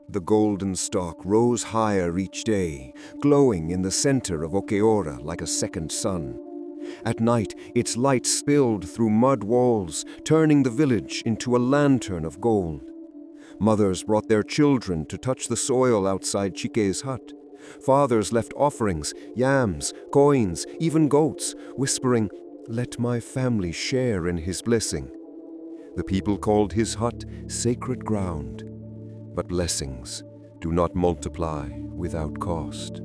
The golden stalk rose higher each day, glowing in the center of Okeora like a second sun. At night, its light spilled through mud walls, turning the village into a lantern of gold. Mothers brought their children to touch the soil outside ch.'s hut. Fathers left offerings, yams, coins, even goats, whispering, "Let my family share in his blessing." The people called his hut sacred ground. But blessings do not multiply without cost.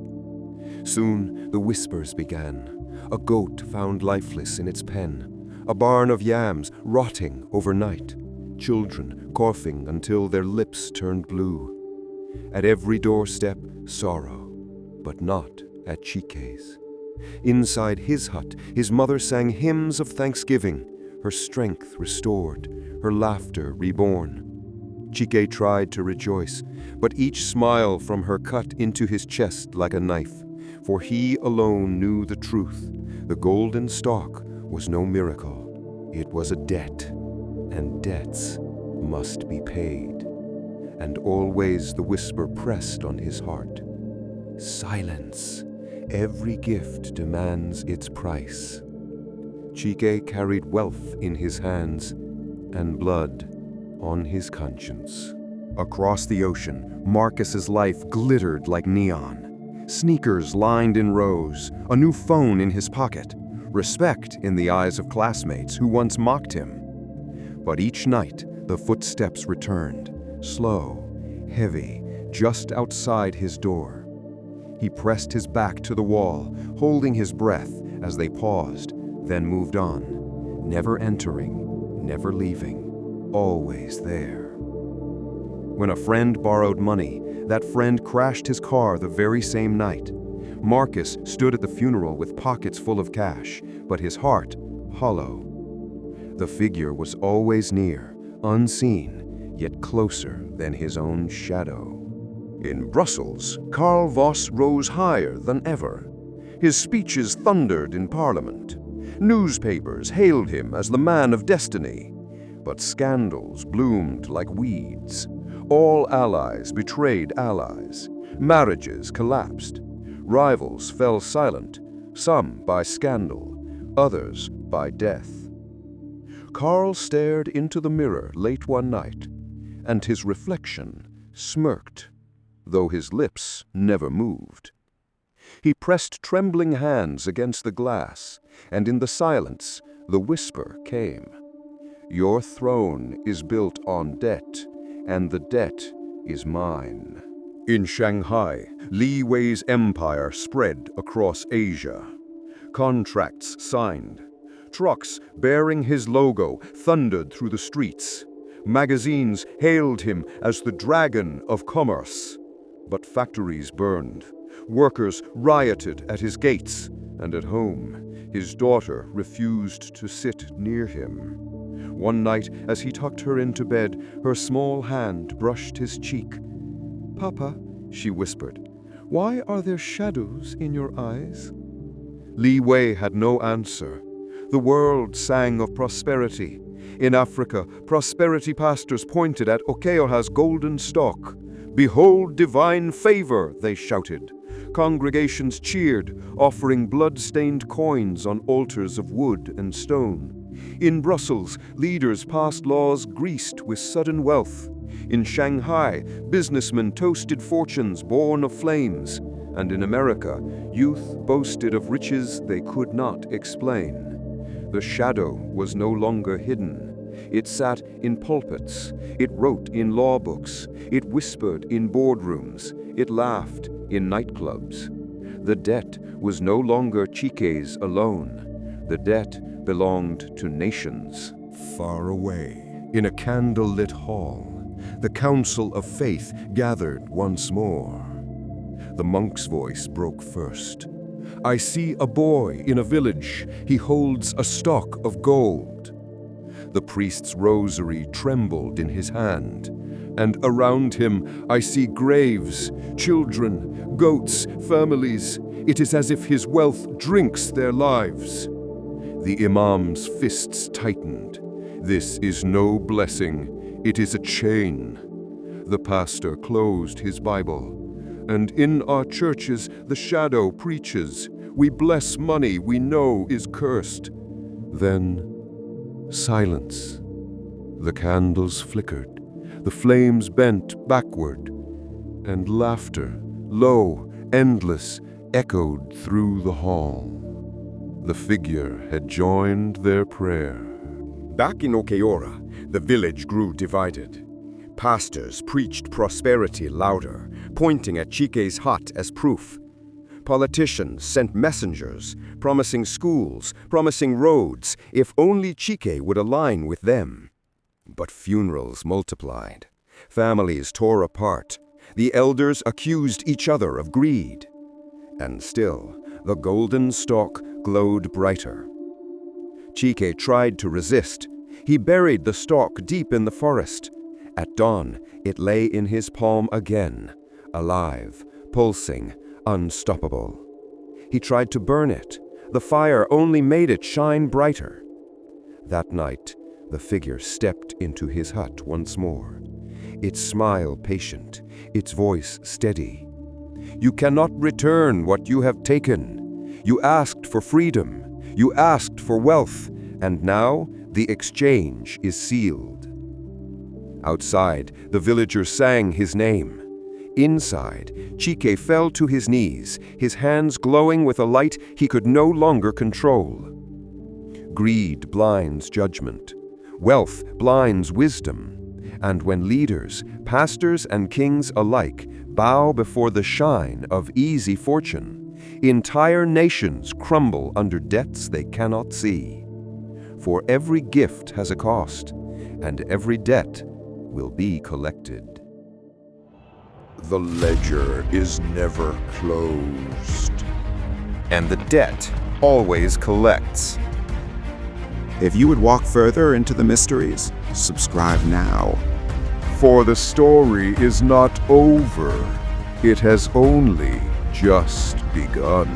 Soon the whispers began. A goat found lifeless in its pen, a barn of yams rotting overnight, children coughing until their lips turned blue. At every doorstep, sorrow, but not at ch.'s. Inside his hut, his mother sang hymns of thanksgiving, her strength restored, her laughter reborn. ch.' tried to rejoice, but each smile from her cut into his chest like a knife, for he alone knew the truth. The golden stalk was no miracle. It was a debt, and debts must be paid. And always the whisper pressed on his heart. Silence. Every gift demands its price. ch.' carried wealth in his hands and blood on his conscience. Across the ocean, Marcus's life glittered like neon. Sneakers lined in rows, a new phone in his pocket, respect in the eyes of classmates who once mocked him. But each night, the footsteps returned, slow, heavy, just outside his door. He pressed his back to the wall, holding his breath as they paused, then moved on, never entering, never leaving, always there. When a friend borrowed money, that friend crashed his car the very same night. Marcus stood at the funeral with pockets full of cash, but his heart hollow. The figure was always near, unseen, yet closer than his own shadow. In Brussels, Karl Voss rose higher than ever. His speeches thundered in Parliament. Newspapers hailed him as the man of destiny. But scandals bloomed like weeds. All allies betrayed allies. Marriages collapsed. Rivals fell silent, some by scandal, others by death. Karl stared into the mirror late one night, and his reflection smirked, though his lips never moved. He pressed trembling hands against the glass, and in the silence, the whisper came. Your throne is built on debt, and the debt is mine. In Shanghai, Li Wei's empire spread across Asia. Contracts signed. Trucks bearing his logo thundered through the streets. Magazines hailed him as the dragon of commerce. But factories burned. Workers rioted at his gates, and at home, his daughter refused to sit near him. One night, as he tucked her into bed, her small hand brushed his cheek. "Papa," she whispered, "why are there shadows in your eyes?" Li Wei had no answer. The world sang of prosperity. In Africa, prosperity pastors pointed at Okeora's golden stalk. "Behold divine favor," they shouted. Congregations cheered, offering blood-stained coins on altars of wood and stone. In Brussels, leaders passed laws greased with sudden wealth. In Shanghai, businessmen toasted fortunes born of flames. And in America, youth boasted of riches they could not explain. The shadow was no longer hidden. It sat in pulpits. It wrote in law books. It whispered in boardrooms. It laughed in nightclubs. The debt was no longer ch.'s alone. The debt belonged to nations. Far away, in a candle-lit hall, the Council of Faith gathered once more. The monk's voice broke first. "I see a boy in a village. He holds a stalk of gold." The priest's rosary trembled in his hand, and around him I see graves, children, goats, families. It is as if his wealth drinks their lives. The imam's fists tightened. This is no blessing, it is a chain. The pastor closed his Bible. And in our churches the shadow preaches, we bless money we know is cursed. Then silence. The candles flickered, the flames bent backward, and laughter, low, endless, echoed through the hall. The figure had joined their prayer. Back in Okeora, the village grew divided. Pastors preached prosperity louder, pointing at Chike's hut as proof. Politicians sent messengers, promising schools, promising roads, if only Chike would align with them. But funerals multiplied. Families tore apart. The elders accused each other of greed. And still, the golden stalk glowed brighter. Chike tried to resist. He buried the stalk deep in the forest. At dawn, it lay in his palm again, alive, pulsing, unstoppable. He tried to burn it. The fire only made it shine brighter. That night, the figure stepped into his hut once more, its smile patient, its voice steady. You cannot return what you have taken. You asked for freedom. You asked for wealth. And now the exchange is sealed. Outside, the villagers sang his name. Inside, Chike fell to his knees, his hands glowing with a light he could no longer control. Greed blinds judgment. Wealth blinds wisdom. And when leaders, pastors and kings alike, bow before the shine of easy fortune, entire nations crumble under debts they cannot see. For every gift has a cost, and every debt will be collected. The ledger is never closed. And the debt always collects. If you would walk further into the mysteries, subscribe now. For the story is not over. It has only just begun.